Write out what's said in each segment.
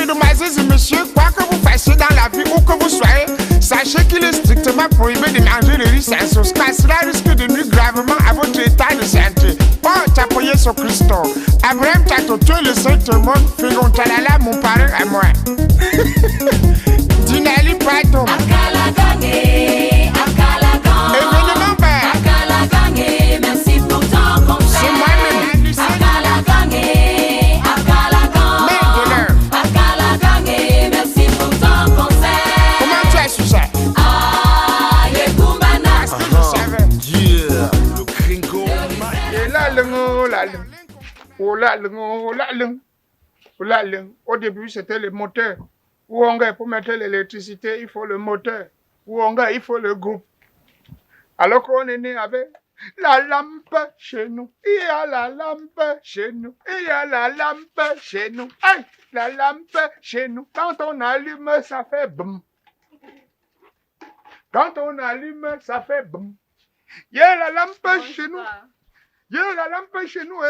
Mesdemoiselles et messieurs, quoi que vous fassiez dans la vie, où que vous soyez, sachez qu'il est strictement prohibé de manger le riz sans sauce, car cela risque de nuire gravement à votre état de santé. Oh, t'appuyer sur Christo. Abraham Tato, tu es le seul au monde, Fégon Talala, mon parrain à moi. Dinali Pato. Événement vert. Merci pour ton conseil. C'est moi-même. Merci pour ton conseil. Comment tu as su ça? Parce que je savais. Yeah, le gringo. Et la lung, oh la lung. Oh la lung, oh la lung. Oh la lung. Au début, c'était le moteur. Où on gagne pour mettre l'électricité, il faut le moteur. Où on gagne, il faut le groupe. Alors qu'on est né avec la lampe chez nous. Il y a la lampe chez nous. Il y a la lampe chez nous. Hey, la lampe chez nous. Quand on allume, ça fait boum. Quand on allume, ça fait boum. Il y a la lampe chez nous. Il y a la lampe chez nous.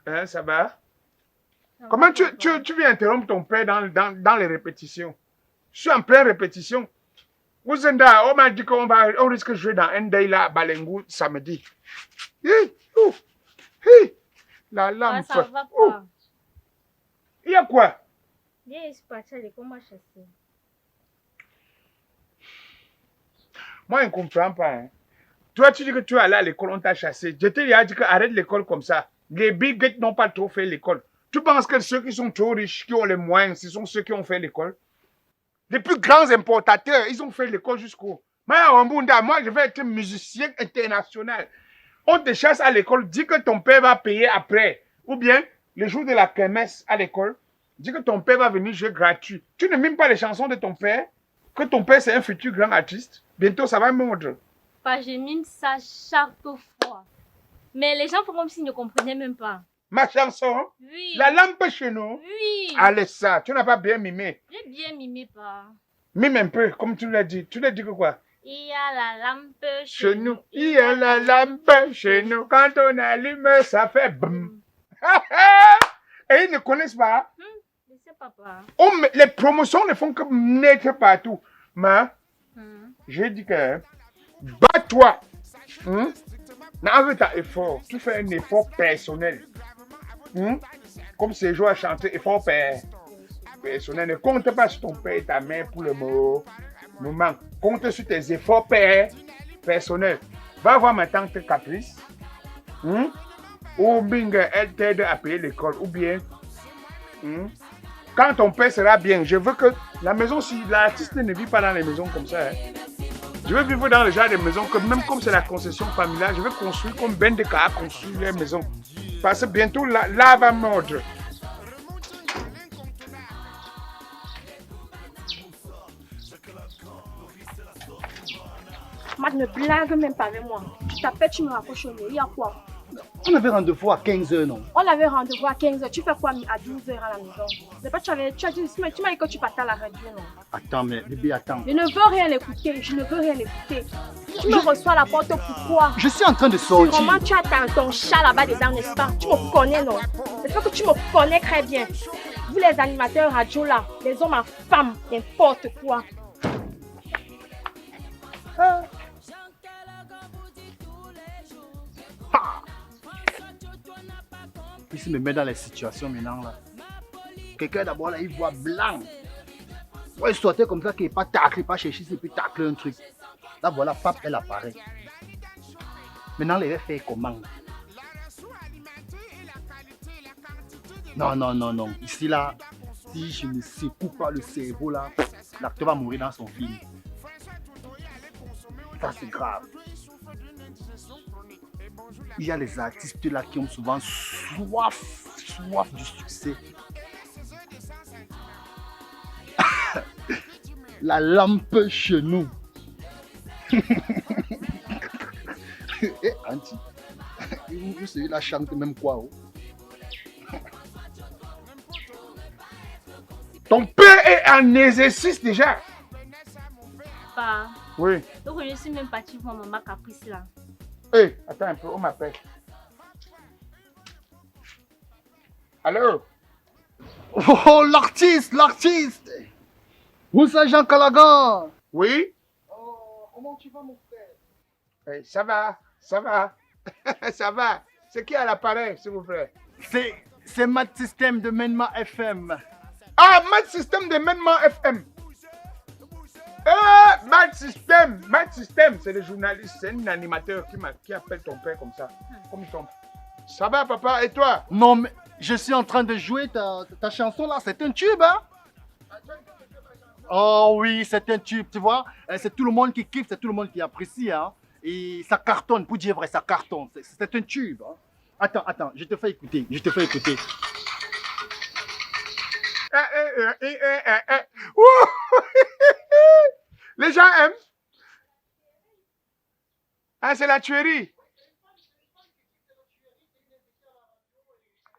Hein, ça va? Comment tu viens interrompre ton père dans les répétitions? Je suis en pleine répétition. Ouzenda, on m'a dit qu'on risque de jouer dans un day là à Balengou samedi. La lampe. Ça va pas. Il y a quoi? Il est parti à l'école, moi chasser. Moi, je ne comprends pas. Hein. Toi, tu dis que tu es allé à l'école, on t'a chassé. Je t'ai dit que arrête l'école comme ça. Les big guettes n'ont pas trop fait l'école. Tu penses que ceux qui sont trop riches, qui ont les moyens, ce sont ceux qui ont fait l'école? Les plus grands importateurs, ils ont fait l'école jusqu'au... Moi, je vais être musicien international. On te chasse à l'école, dis que ton père va payer après. Ou bien, le jour de la kermesse à l'école, dis que ton père va venir jouer gratuit. Tu ne mimes pas les chansons de ton père, que ton père c'est un futur grand artiste. Bientôt, ça va me montrer. Pas, je mime ça chaque fois. Mais les gens font comme s'ils ne comprenaient même pas. Ma chanson? Oui. La lampe chez nous? Oui. Allez ça, tu n'as pas bien mimé. J'ai bien mimé pas. Mime un peu, comme tu l'as dit. Tu l'as dit que quoi? Il y a la lampe Chez nous, il y a la lampe chez nous. Quand on allume, ça fait boum. Et ils ne connaissent pas. Je sais papa. Les promotions ne font que naître partout. Mais, j'ai dit que, bats-toi. N'enlève ta effort. Tu fais un effort personnel. Comme ces jours à chanter, effort personnel. Ne compte pas sur ton père et ta mère pour le moment. Compte sur tes efforts personnels. Va voir ma tante Caprice. Ou bien elle t'aide à payer l'école. Ou bien, quand ton père sera bien, je veux que la maison, si l'artiste ne vit pas dans les maisons comme ça, je veux vivre dans le genre de maison que même comme c'est la concession familiale, je veux construire comme Bendeka a construit les maisons. Parce que bientôt, là va mordre. Matt ne blague même pas avec moi. Tu t'appelles, tu me raccroches au nez. Il y a quoi? On avait rendez-vous à 15h, non? On avait rendez-vous à 15h. Tu fais quoi à 12h à la maison? C'est pas tu m'as dit que tu partais à la radio, non? Attends, mais bébé, attends. Je ne veux rien écouter. Je ne veux rien écouter. Tu me reçois à la porte, pourquoi? Je suis en train de sortir. Comment tu as ton chat là-bas dedans, n'est-ce pas? Tu me connais, non? J'espère que tu me connais très bien. Vous les animateurs radio là, les hommes à femmes, n'importe quoi. Il se me met dans les situations maintenant là. Quelqu'un d'abord là, il voit blanc. Ouais, il sortait comme ça, qu'il n'est pas taclé, pas chercher, c'est puis tacler un truc. Là voilà, pape, elle apparaît. Maintenant, elle va faire comment? Non. Ici là, si je ne secoue pas le cerveau là, l'acteur va mourir dans son film. Ça c'est grave. Il y a les artistes là qui ont souvent soif du succès. La lampe chez nous. Eh, Anti, vous celui-là chante même quoi? Oh? Ton père est en exercice déjà. Pas. Oui. Donc je suis même partie voir maman Caprice là. Hey, attends un peu, on m'appelle. Allô? Oh, l'artiste, l'artiste. Moussa Jean Calagan. Oui? Oh, comment tu vas, mon frère? Ça va, ça va. Ça va. C'est qui à l'appareil, s'il vous plaît? C'est Matt System de Menma FM. Ah, Matt System de Menma FM. Matt System, c'est le journaliste, c'est un animateur qui appelle ton père comme ça. Comme ton... Ça va, papa, et toi? Non, mais je suis en train de jouer ta chanson là, c'est un tube, hein? Oh oui, c'est un tube, tu vois. C'est tout le monde qui kiffe, c'est tout le monde qui apprécie, hein. Et ça cartonne, pour dire vrai, ça cartonne. C'est un tube. Hein. Attends, je te fais écouter, Les gens aiment. Ah, c'est la tuerie.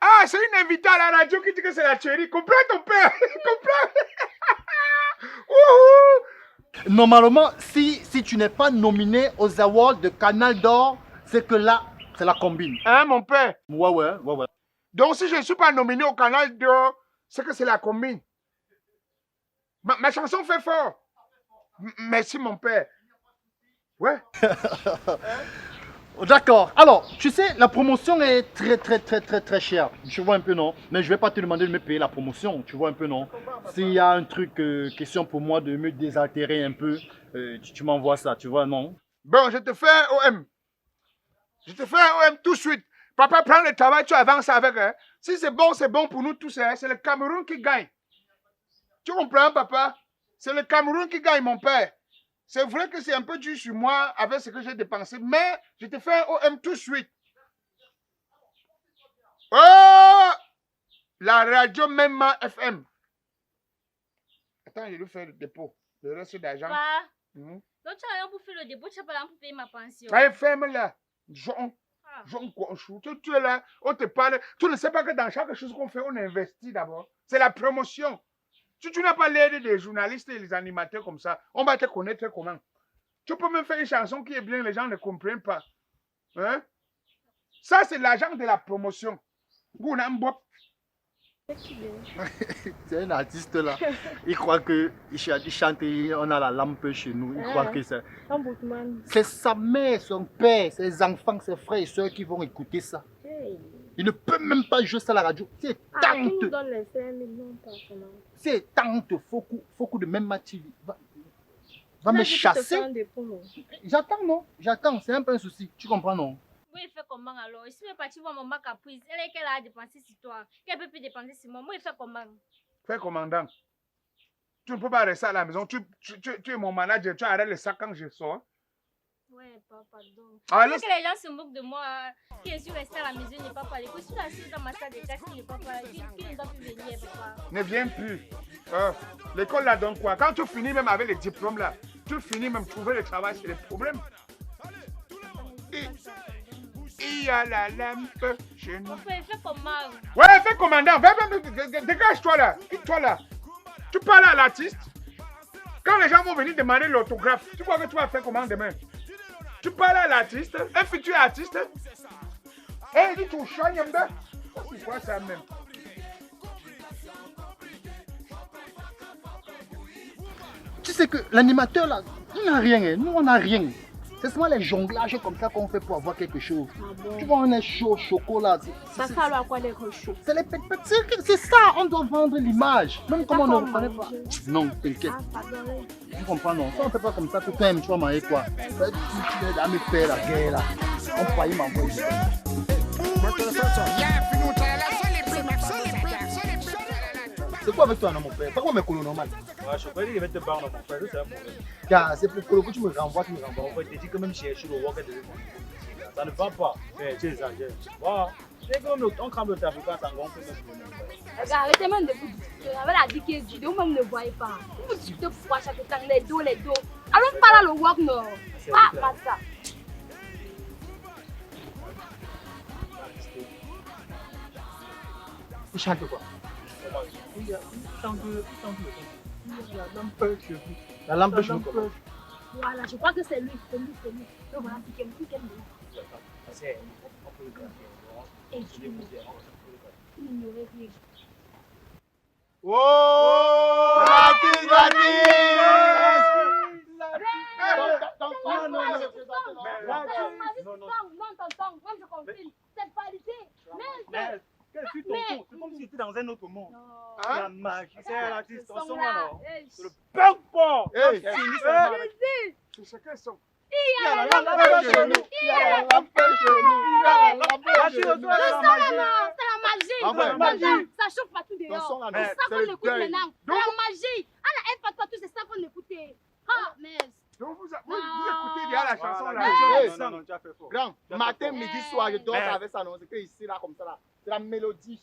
Ah, c'est une invitée à la radio qui dit que c'est la tuerie. Comprends ton père. Comprends. Normalement, si tu n'es pas nominé aux awards de Canal d'Or, c'est que là, c'est la combine. Hein, mon père? Ouais. Donc, si je ne suis pas nominé au Canal d'Or, c'est que c'est la combine. Ma chanson fait fort. Merci, mon père. Ouais. D'accord. Alors, tu sais, la promotion est très chère. Tu vois un peu, non? Mais je vais pas te demander de me payer la promotion. Tu vois un peu, non? S'il y a un truc, question pour moi de me désaltérer un peu, tu m'envoies ça, tu vois, non? Bon, je te fais un OM. Je te fais un OM tout de suite. Papa, prends le travail, tu avances avec. Hein. Si c'est bon pour nous tous. Hein. C'est le Cameroun qui gagne. Tu comprends, papa? C'est le Cameroun qui gagne, mon père. C'est vrai que c'est un peu dur sur moi avec ce que j'ai dépensé, mais je te fais un OM tout de suite. Oh! La radio Menma FM. Attends, je vais faire le dépôt. Le reste d'argent. Donc tu as rien pour faire le dépôt, tu n'as pas rien pour payer ma pension. Allez, ferme-la. Tu es là, on te parle. Tu ne sais pas que dans chaque chose qu'on fait, on investit d'abord. C'est la promotion. Si tu n'as pas l'aide des journalistes et des animateurs comme ça, on va te connaître comment. Tu peux même faire une chanson qui est bien, les gens ne comprennent pas. Hein? Ça, c'est l'argent de la promotion. C'est un artiste là. Il croit qu'il chante, on a la lampe chez nous. Il croit que c'est sa mère, son père, ses enfants, ses frères et soeurs qui vont écouter ça. Il ne peut même pas jouer ça à la radio. C'est tante. C'est tante. Foucault de même TV. Va me chasser. J'attends, non? J'attends. C'est un peu un souci. Tu comprends, non? Oui, il fait comment alors? Si tu parti voir maman caprice, elle est qu'elle a dépensé sur toi. Qu'elle peut plus dépenser sur moi. Moi, il fait comment? Fais commandant. Tu ne peux pas rester à la maison. Tu es mon manager. Tu arrêtes le sac quand je sors. Ouais, papa, pardon. Alors, que les gens se moquent de moi. Qui est sûr rester à la maison, il n'est pas parlé. Je suis assise dans ma salle de classe, il n'est pas parlé. Qui ne doit plus venir, papa? Ne viens plus. L'école là donne quoi? Quand tu finis même avec les diplômes là, tu finis même trouver le travail, c'est le problème. Il y a la lampe chez nous. Fais comment? Ouais, fais commandant. Dégage-toi là. Quitte-toi là. Tu parles à l'artiste. Quand les gens vont venir demander l'autographe, tu crois que tu vas faire comment demain? Tu parles à l'artiste, un futur artiste. Et il dit tu changes un peu. C'est quoi ça même? Tu sais que l'animateur là, il n'a rien. Hein. Nous, on n'a rien. C'est seulement les jonglages comme ça qu'on fait pour avoir quelque chose. Ah bon? Tu vois, on est chaud, chocolat. Ça sert à quoi d'être chaud? C'est les petits. C'est ça, on doit vendre l'image. Même comme on ne reconnaît pas. Non, t'inquiète. Tu comprends, non? Ça, on ne fait pas comme ça. Tu t'aimes, tu vas marier quoi? Tu es dans mes pères, la guerre là. On peut pas y m'envoyer. C'est quoi avec toi, non, mon père? Pourquoi mes colos normal? Ouais, je crois qu'il va te barrer, mon frère, c'est un problème. Car c'est pour colo que tu me renvoies, On va te dire que même chercher le work de ça ne va pas. Tu exagères. Voilà. C'est comme on crame le tabouca, ça gonfle même. Arrêtez même de vous discuter. Avec la digue du dos, même ne voyez pas. Vous discutez pourquoi chaque temps, les dos. Alors, pas là le work, non. Ah, pas ça. Tu chantes quoi? La lampe chez vous. Voilà, je crois que c'est lui. Donc voilà, c'est quelqu'un. Et tu ignorais rien. Oh, Latif, Non, tonton, moi je confirme. C'est validé. Mais C'est comme si tu étais dans un autre monde. non. La magie, c'est l'artiste, ton son là, non? Hey, C'est le bug pas. Hey, C'est chacun son. Il y a la lampe chez nous. il y a la lampe chez nous. Il y a la lampe chez nous. Le son là, non, c'est la magie. Enfin, Tonton, magie. ça chauffe partout Ton dehors. son là, C'est non, ça c'est qu'on le écoute deuil. maintenant. C'est la magie. Ah, la F partout, c'est ça qu'on écoutait. Ah, mais. Donc vous écoutez déjà la chanson là. Non, tu as fait fort. Grand, matin, midi, soir, je dors avec ça, non. C'est que ici, là, comme ça, là. C'est la mélodie.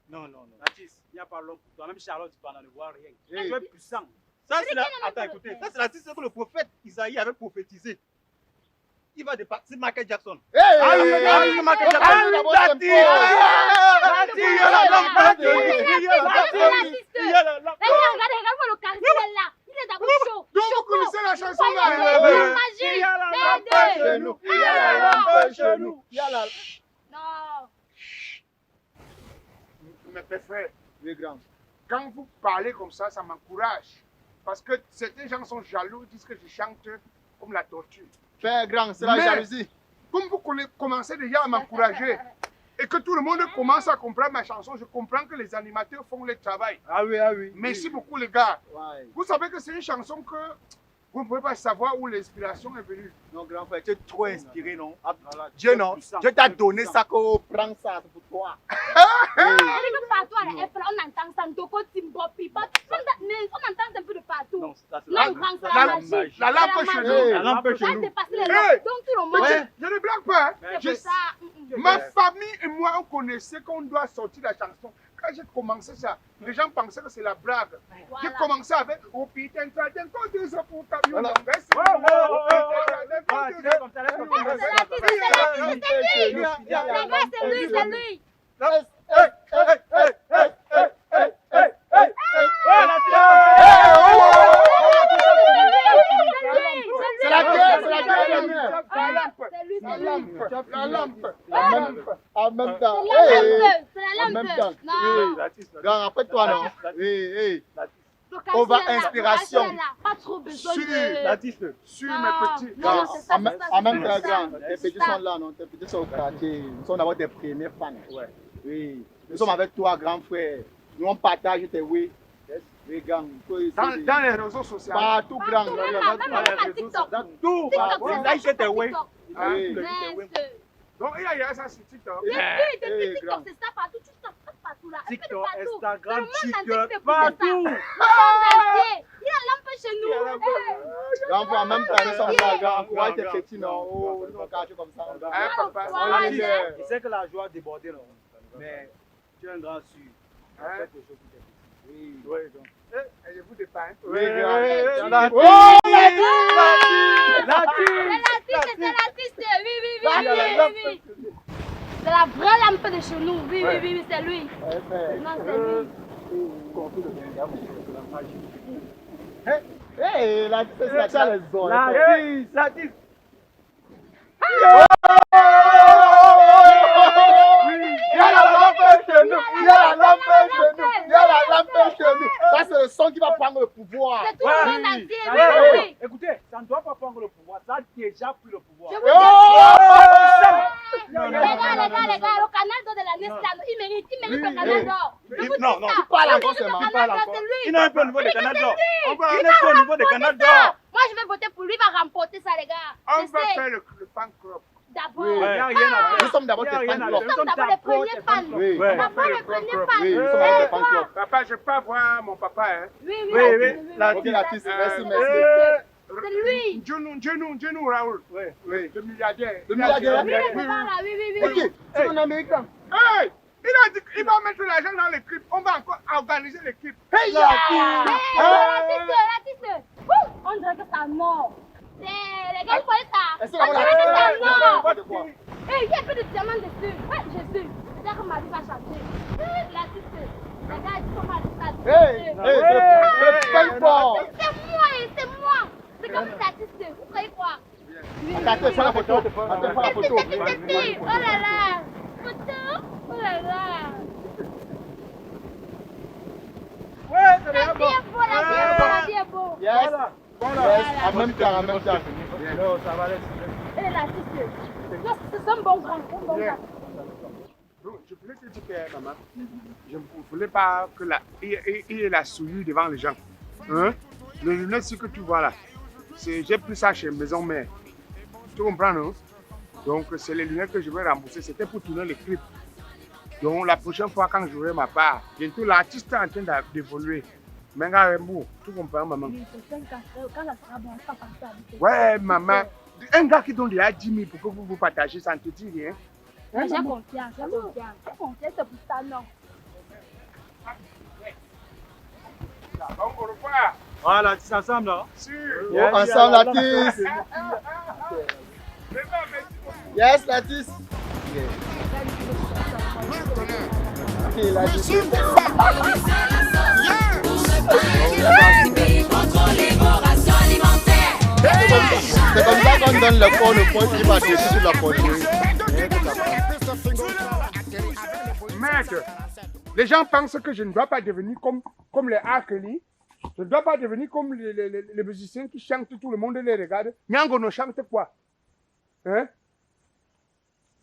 Non. L'artiste, il n'y a pas l'homme pour toi. Même Charlotte, tu ne vois rien. Hey. Tu es puissant. Ça, c'est la... Attends, écoutez. Ça, c'est l'artiste que le prophète Isaïe avait prophétisé. Il va dépasser. C'est Michael Jackson. Hey, Michael Jackson. Regarde le quartier là. Il est d'abord chaud. Donc vous connaissez la chanson La là. magie. chez nous. Il y a la lampe chez nous. Il y a la... Non. Mes petits frères, Oui, grand. quand vous parlez comme ça m'encourage. Parce que certains gens sont jaloux, disent que je chante comme la tortue. Père grand, c'est la Mais- jalousie. Comme vous commencez déjà à m'encourager et que tout le monde commence à comprendre ma chanson, je comprends que les animateurs font le travail. Ah oui. Merci beaucoup les gars. Ouais. Vous savez que c'est une chanson que vous ne pouvez pas savoir où l'inspiration est venue. Non, grand frère, tu es trop inspiré, non? Voilà, Dieu, non? puissant. Dieu t'a donné ça, qu'on prend ça, c'est pour toi. C'est que partout à la F, on entend Santoko, Timbo, Pipa. On entend un peu de partout. Non, ça, c'est Non, grand, c'est la magie. La lampe C'est la chez magie. nous. La lampe chez Ça nous. dépasse les Hey. langues. Donc tout le monde. Ouais. Je ne blague pas. Hein. C'est pour ça. Ma famille et moi, on connaissait qu'on doit sortir la chanson. Quand j'ai commencé ça, les gens pensaient que c'est la blague. Voilà. J'ai commencé avec « Oh putain, t'as d'un côté, ça pour ta vie. Voilà. Merci. Oh, Oh, putain, t'as d'un côté, ça pour ta vie. C'est lui. Les gars, c'est lui, c'est lui. C'est la guerre, c'est la guerre. La lampe. C'est lui, La c'est lui. lampe. La lampe. En même temps. C'est la Hey. lampe. C'est la En même temps. lampe. Non. Grand, après toi, non? Oui. On va inspiration. Pas trop besoin Sur de. L'artiste. Sur Non. mes petits. Non, Grand, c'est ça, en même c'est ça, en même temps, c'est ça. grand, tes petits sont là, non? Tes petits sont au quartier. Nous sommes d'abord des premiers fans. Ouais. Oui. Nous sommes avec toi, grand frère. Nous, on partage tes oui. Oui, grand. Dans les réseaux sociaux. Partout, grand. Partout, même à TikTok. Tout. TikTok, Là, il fait tes TikTok. Oui. Mince. Donc, il y a ça sur TikTok. Hey, TikTok, grand. c'est ça partout. Tu tapes partout là. Elle fait de TikTok, partout. Instagram, Le monde entier Twitter, fait partout. Le monde entier. Il y a lampe chez nous. Grand frère, en même temps, nous sommes là, grand. Encourage tes petits, non? Oh, nous sommes quartier comme ça. Hein, papa? Ouais. Il sait que la joie débordait, non? Mais tu es un grand sûr. Hein? Fais quelque chose pour tes petits. Oui. donc. Et vous dépeins. Oui, grand. L'artiste. C'est l'artiste. Oui. C'est la vraie lampe de chez nous. Oui, c'est lui. Ouais, frère. Non, c'est lui. Hey, la c'est la telle les zones. L'artiste. Il y a la lampe chez nous. Il y a la lampe chez nous. Il y a la lampe chez nous. Ça, c'est le son qui va prendre le pouvoir. C'est tout le monde entier. Oui. Écoutez, ça ne doit pas prendre le pouvoir. Ça a déjà pris le pouvoir. Je vous dis. Oh! Les gars, le canal d'or de la Nestlé, il mérite le canal d'or. Je vous dis Non, non, ça. tu parles Je encore vous dis seulement, le tu canal parles d'or, encore. c'est lui. Il n'est pas au niveau des canaux d'or. On va, Il n'est pas au niveau des canaux d'or. Moi, je vais voter pour lui, il va remporter ça, les gars. on Je va sais. faire le fan club. D'abord. Oui. Il n'y a rien à faire. Nous sommes d'abord Il y a tes rien fans à club. Nous sommes d'abord les premiers fans. Oui. Ouais. D'abord les premiers fans. Oui, nous sommes d'abord des fan club. Papa, je ne peux pas voir mon papa. Hein. Oui. Ok, l'artiste, merci. C'est lui. Dieu Raoul, Ouais. Oui. le milliardaire. Le milliardaire? Oui, le pouvoir là, oui. Ok, c'est un américain. Hey, il a dit qu'il va mettre l'argent dans l'équipe. On va encore organiser l'équipe. Hey, L'artiste. On dirait que c'est un mort. Les gars, vous voyez ça? Est-ce On dirait que c'est un mort. de quoi? Il y a un peu de diamants dessus. Ouais, Jésus. C'est-à-dire que ma vie va changer. L'artiste. Les gars, ils sont mal à Hey, c'est le fan fort. C'est moi. C'est comme l'artiste. Vous croyez quoi? Attends, fais la photo. Attends, fais la photo. Oh là là. Photo. Oh là là. en même temps, en même temps. Non, ça va, laisse. Elle est l'artiste. C'est un bon grand. Un bon Bien. grand. Donc, je voulais te dire que, maman, je ne voulais pas que il ait la souillure devant les gens. Hein? Le lunette, ce que tu vois là, j'ai pris ça chez Maison Mère. Tu comprends, non? Donc, c'est les lunettes que je vais rembourser. C'était pour tourner les clips. Donc, la prochaine fois, quand j'aurai ma part, bientôt l'artiste est en train d'évoluer. Mais, tu comprends, maman? Oui, c'est ça, quand ça sera bon, on va penser à lui. Ouais, maman. Un gars qui donne déjà 10 000 pour que vous partagez, ça ne te dit rien. Hein, J'ai maman? confiance, j'ai confiance. J'ai confiance, c'est pour ça, non. Bon, au revoir. Voilà, tu ensemble là. Sûr. Oh, ensemble, l'artiste. Vraiment, merci beaucoup. Yes, l'artiste. Ok, l'artiste. Contrôler vos rations alimentaires. C'est comme ça qu'on donne le point qui va dessus sur la poitrine. Maître, les gens pensent que je ne dois pas devenir comme les Arkeli. Je ne dois pas devenir comme les musiciens qui chantent, tout le monde les regarde. Nyangono chante quoi? Hein?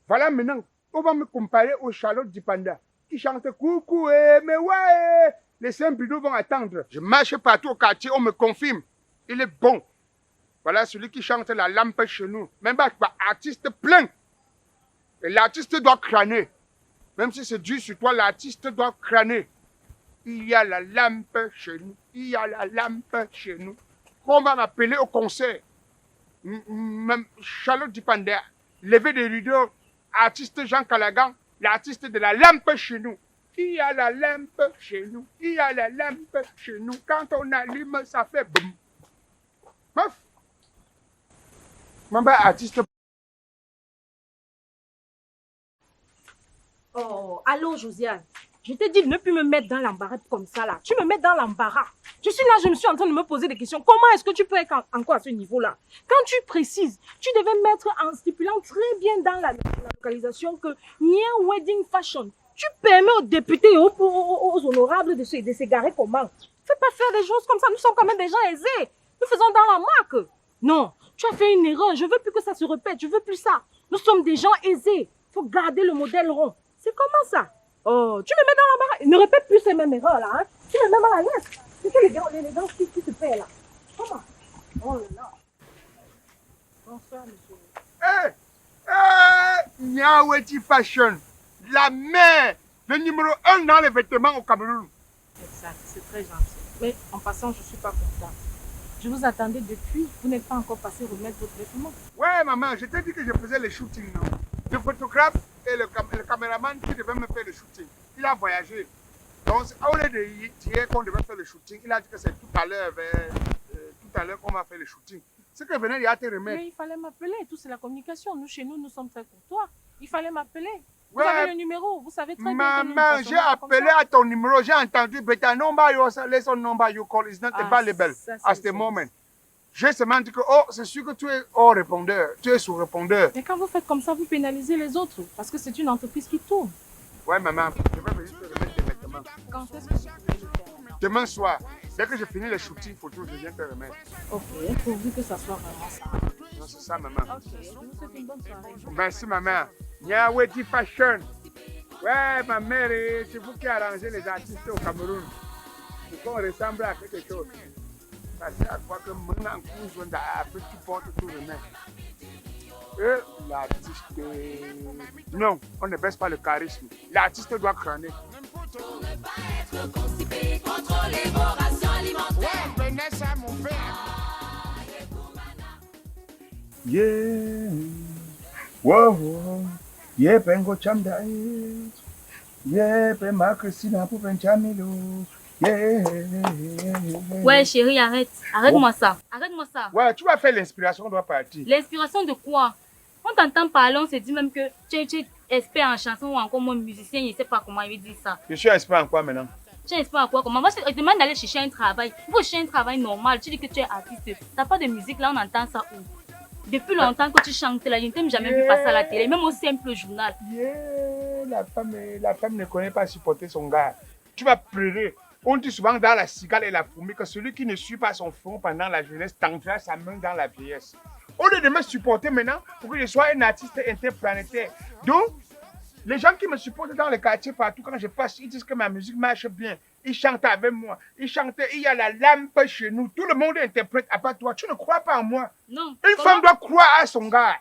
Voilà maintenant, on va me comparer au Charlotte Dipanda qui chante coucou, mais ouais, les Saint-Bidou vont attendre. Je marche partout au quartier, on me confirme. Il est bon. Voilà celui qui chante la lampe chez nous. Même pas artiste plein. Et l'artiste doit crâner. Même si c'est dur sur toi, l'artiste doit crâner. Il y a la lampe chez nous. Il y a la lampe chez nous. On va m'appeler au concert. Même Charlotte Dipanda, lever des rideaux, artiste Jean Calagan, l'artiste de la lampe chez nous. Il y a la lampe chez nous. Il y a la lampe chez nous. Quand on allume, ça fait boum. Meuf. Même artiste. Oh, allô, Josiane. Je t'ai dit de ne plus me mettre dans l'embarras comme ça, là. Tu me mets dans l'embarras. Je suis là, je me suis en train de me poser des questions. Comment est-ce que tu peux être encore à ce niveau-là? Quand tu précises, tu devais mettre en stipulant très bien dans la localisation que Nia Wedding Fashion, tu permets aux députés et aux honorables de s'égarer comment? Fais pas faire des choses comme ça. Nous sommes quand même des gens aisés. Nous faisons dans la marque. Non, tu as fait une erreur. Je veux plus que ça se répète. Je veux plus ça. Nous sommes des gens aisés. Il faut garder le modèle rond. C'est comment ça? Oh, tu me mets dans l'embarras. Ne répète plus ces mêmes erreurs là. Hein? Tu me mets mal à l'aise. C'est que l'élégance qui se fait là. Comment? Oh là là. Bonsoir, monsieur. Nyaweti Fashion, la mère, le numéro 1 dans les vêtements au Cameroun. Exact, c'est très gentil. Mais en passant, je ne suis pas contente. Je vous attendais depuis. Vous n'êtes pas encore passé remettre votre vêtement. Ouais, maman, je t'ai dit que je faisais les shootings, non? Le photographe et le caméraman qui devait me faire le shooting, il a voyagé. Donc, au lieu de dire qu'on devait faire le shooting, il a dit que c'est tout à l'heure qu'on va faire le shooting. Ce que venait, il a te remettre. Mais il fallait m'appeler. Tout, c'est la communication. Nous, chez nous, nous sommes très courtois. Il fallait m'appeler. Vous Ouais. avez le numéro. Vous savez très bien que nous Maman, ne j'ai fonctionnons pas appelé comme ça. à ton numéro, j'ai entendu, but the number you listen number you call is not Ah, available ça, c'est at the le moment. J'ai seulement dit que, oh, c'est sûr que tu es hors répondeur, tu es sous répondeur. Mais quand vous faites comme ça, vous pénalisez les autres. Parce que c'est une entreprise qui tourne. Ouais, maman, je vais venir te remettre tes vêtements. Quand est-ce que vous pouvez le faire? Demain soir, dès que je finis les shootings photos, je viens te remettre. Ok, pourvu que ça soit vraiment ça. Non, c'est ça, maman. Ok, je vous souhaite une bonne soirée. Merci, maman. Nyaweti Fashion. Ouais, ma mère, c'est vous qui arrangez les artistes au Cameroun. Il faut qu'on ressemble à quelque chose. Parce qu'à quoi que maintenant, on a petit porte tout le monde. Et l'artiste. Non, on ne baisse pas le charisme. L'artiste doit crâner. Pour ne pas être constipé, contrôlez vos rations alimentaires. Yeah. Wow. Yeah, pengo chamda. Yeah, ma Christina pour chamilo. Yeah. Ouais, chérie, arrête. Arrête-moi ça. Arrête-moi ça. Ouais, tu vas faire l'inspiration, on doit partir. L'inspiration de quoi? On t'entend parler, on se dit même que tu es expert en chanson ou encore moi musicien, je ne sais pas comment il veut dire ça. Je suis expert en quoi maintenant? Tu es expert en quoi? Comment? Moi, je te demande d'aller chercher un travail. Il faut chercher un travail normal. Tu dis que tu es artiste. Tu n'as pas de musique, là, on entend ça où? Depuis longtemps que tu chantes là, je ne t'ai jamais vu passer à la télé, même au simple journal. Yeah, la femme ne connaît pas supporter son gars. Tu vas pleurer. On dit souvent dans la cigale et la fourmi que celui qui ne suit pas son front pendant la jeunesse tendra sa main dans la vieillesse. Au lieu de me supporter maintenant pour que je sois un artiste interplanétaire. Donc, les gens qui me supportent dans les quartiers partout, quand je passe, ils disent que ma musique marche bien. Ils chantent avec moi. Ils chantent, il y a la lampe chez nous. Tout le monde interprète à part toi. Tu ne crois pas en moi. Non. Une femme doit croire à son gars.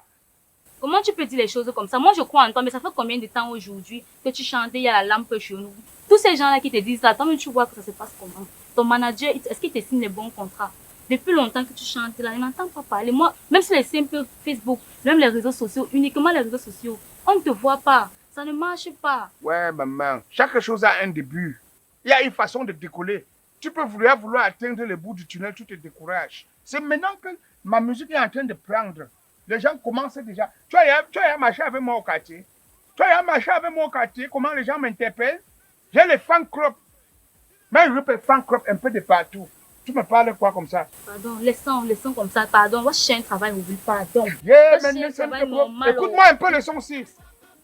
Comment tu peux dire les choses comme ça? Moi, je crois en toi, mais ça fait combien de temps aujourd'hui que tu chantais, il y a la lampe chez nous? Tous ces gens-là qui te disent ça, toi-même, tu vois que ça se passe comment? Ton manager, est-ce qu'il te signe les bons contrats? Depuis longtemps que tu chantes là, il n'entend pas parler. Moi, même sur les simples Facebook, même les réseaux sociaux, uniquement les réseaux sociaux, on ne te voit pas. Ça ne marche pas. Ouais, maman. Chaque chose a un début. Il y a une façon de décoller. Tu peux vouloir atteindre le bout du tunnel, tu te décourages. C'est maintenant que ma musique est en train de prendre. Les gens commencent déjà. Tu as marché avec moi au quartier. Comment les gens m'interpellent. J'ai les fan clubs. Même je peux fan club un peu de partout. Tu me parles quoi comme ça? Pardon, laissons comme ça, pardon. Moi, je cherche un travail, oublie, pardon. Yeah, Moi, je cherche un travail normal. Écoute-moi un peu le son aussi.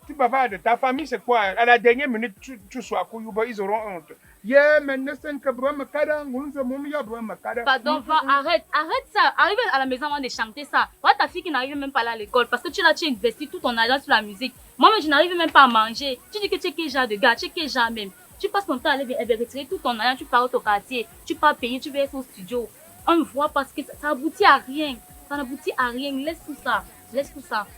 Tu bavardes. Ta famille, c'est quoi? À la dernière minute, tu sois à Kouyouba, ils auront honte. Yeah, maintenant, c'est un problème. Pardon, va, arrête ça. Arrive à la maison avant de chanter ça. Voilà ta fille qui n'arrive même pas là à l'école parce que tu as investi tout ton argent sur la musique. Moi-même, je n'arrive même pas à manger. Tu dis que tu es quel genre de gars, tu es quel genre même. Tu passes ton temps à aller retirer tout ton argent, tu pars au quartier, tu pars payer, tu vas être au studio. On me voit parce que ça aboutit à rien. Ça n'aboutit à rien. Laisse tout ça.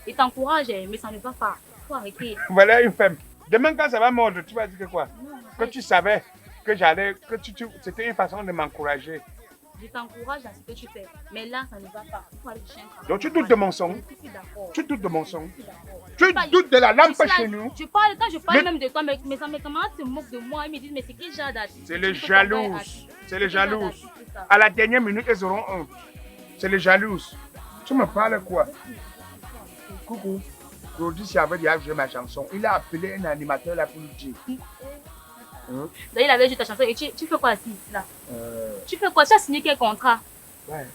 Et t'encourage, mais ça ne va pas. Faut arrêter. Voilà une femme. Demain, quand ça va mordre, tu vas dire que quoi? Que tu savais que c'était une façon de m'encourager. Je t'encourage dans ce que tu fais. Mais là, ça ne va pas. Il faut aller chercher un travail. Donc tu doutes de mon son? Je suis d'accord. Tu doutes de mon son? Je suis d'accord. Tu doutes de la lampe chez nous? Quand je parle même de toi, mes camarades se moquent de moi. Ils me disent, mais c'est quel genre d'artiste? C'est les jalouses. C'est les jalouses. À la dernière minute, elles auront honte. C'est les jalouses. Tu me parles quoi? Coucou. Claudie, si avait déjà joué ma chanson, il a appelé un animateur là pour lui dire. Donc, il avait joué ta chanson et tu fais quoi ici là? Tu fais quoi? Tu as signé quel contrat? Ouais.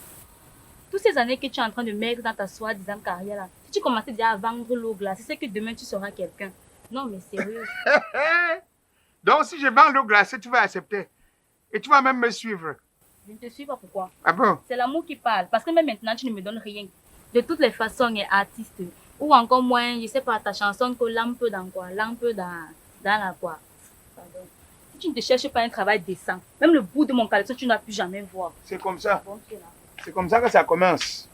Toutes ces années que tu es en train de mettre dans ta soi-disant carrière là, si tu commençais déjà à vendre l'eau glacée, c'est que demain tu seras quelqu'un. Non mais sérieux. Donc si je vends l'eau glacée, tu vas accepter. Et tu vas même me suivre. Je ne te suis pas pourquoi. Ah bon? C'est l'amour qui parle. Parce que même maintenant tu ne me donnes rien. De toutes les façons, il est artiste. Ou encore moins, je sais pas, ta chanson que lampe dans quoi? Lampe dans la quoi? Pardon. Si tu ne te cherches pas un travail décent, même le bout de mon caleçon, tu n'as plus jamais voir. C'est comme ça. Bon, tu es là. C'est comme ça que ça commence.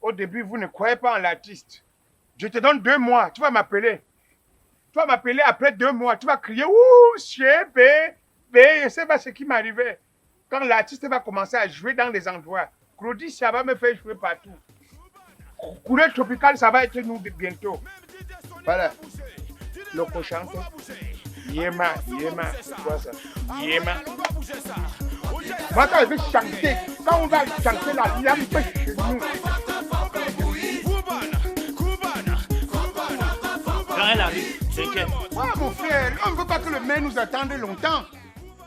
Au début, vous ne croyez pas en l'artiste. Je te donne 2 mois, tu vas m'appeler. Tu vas m'appeler après 2 mois, tu vas crier, ouh, je sais pas ce qui m'arrivait. Quand l'artiste va commencer à jouer dans les endroits, Claudie, ça va me faire jouer partout. Couleur tropicale, ça va être nous bientôt. Voilà. Loco chante. Yéma, c'est quoi ça? Yéma. Moi, quand je vais chanter, quand on va chanter la lampe chez nous. Quand elle arrive, t'inquiète. Ah, mon frère, on ne veut pas que le maire nous attende longtemps.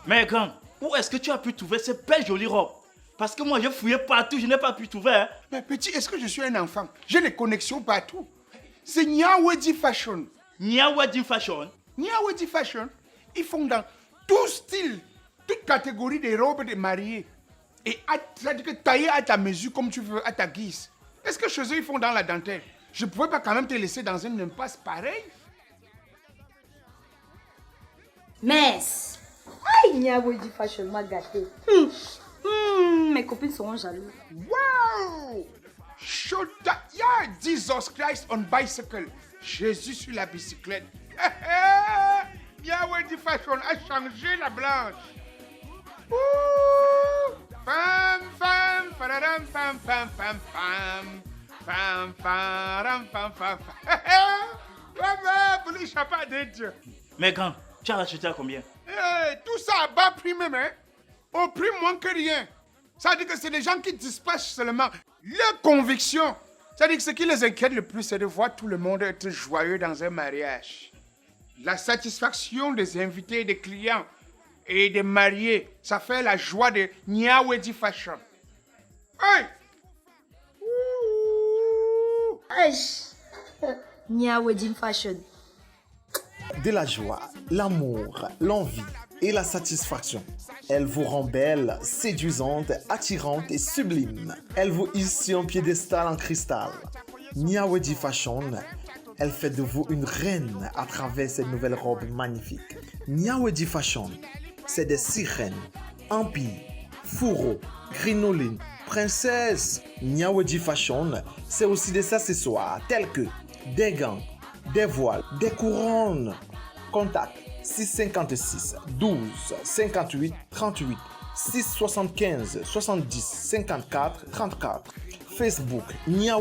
Mais grand, où est-ce que tu as pu trouver cette belle jolie robe? Parce que moi, j'ai fouillé partout, je n'ai pas pu trouver. Hein. Mais petit, est-ce que je suis un enfant? J'ai des connexions partout. C'est Nyawedi Fashion. Nyawedi Fashion? Nyawedi Fashion, ils font dans tout style, toute catégorie de robes de mariés. Et c'est-à-dire que tailler à ta mesure comme tu veux, à ta guise. Est-ce que chez eux, ils font dans la dentelle? Je ne pouvais pas quand même te laisser dans une impasse pareille. Mess! Aïe, Nyawedi Fashion m'a gâté. Mes copines seront jalouses. Wow! Shota, yeah, Jesus Christ on bicycle. Jésus sur la bicyclette. Nyawedi Fashion a changé la blanche. Ouh! Fam, fam, fararam, fam, fam, fam, fam. Fam, faram, fam, fam, fam. Pour l'échappée de Dieu. Mais grand, tu as acheté à combien? Tout ça à bas prix même, hein? Au prix moins que rien. Ça veut dire que c'est des gens qui dispatchent seulement leur conviction. Ça veut dire que ce qui les inquiète le plus, c'est de voir tout le monde être joyeux dans un mariage. La satisfaction des invités, des clients et des mariés, ça fait la joie de Nyawedi Fashion. Hey! Nyawedi Fashion. De la joie, l'amour, l'envie et la satisfaction. Elle vous rend belle, séduisante, attirante et sublime. Elle vous hisse sur un piédestal en cristal. Nia Wedji Fashion, elle fait de vous une reine à travers cette nouvelle robe magnifique. Nia Wedji Fashion, c'est des sirènes, empires, fourreaux, crinolines, princesses. Nia Wedji Fashion, c'est aussi des accessoires tels que des gants, des voiles, des couronnes. Contact 656 12 58 38 675 70 54 34. Facebook Nia